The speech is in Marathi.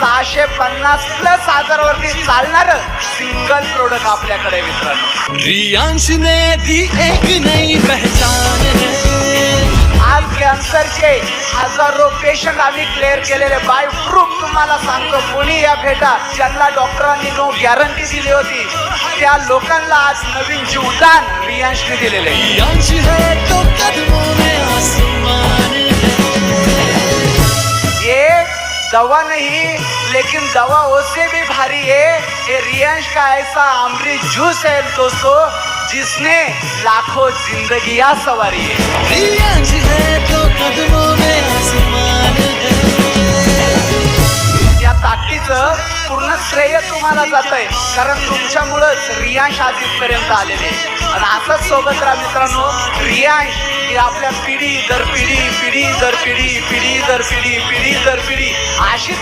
650+ वरती चालणार सिंगल प्रोडक्ट आपल्याकडे मित्रांनो. रियांश ने दी एक नई पहचान है. आज कॅन्सरचे हजारो पेशंट आम्ही क्लिअर केलेले बाय प्रूफ तुम्हाला सांगतो. कोणी या भेटा ज्यांना डॉक्टरांनी नो गॅरंटी दिली होती त्या लोकांना आज नवीन जीवदान रियांशने दिलेले. रियांश है तो कदमों में आसमान है. ये दवा नहीं लेकिन दवा उससे भी भारी है. ये रियांश का ऐसा अमृत जूस है दोस्तों जिसने लाखों जिंदगियां सवारी है. रियांश है तो कदमों में आसमान है. या ताकदीचं पूर्ण श्रेय तुम्हाला जात आहे कारण तुमच्यामुळंच रियांश आज इथपर्यंत आलेले. आणि असंच सोबत राहा मित्रांनो. रियांश ही आपल्या पिढी दर पिढी पिढी दर पिढी पिढी दर पिढी पिढी दर पिढी अशी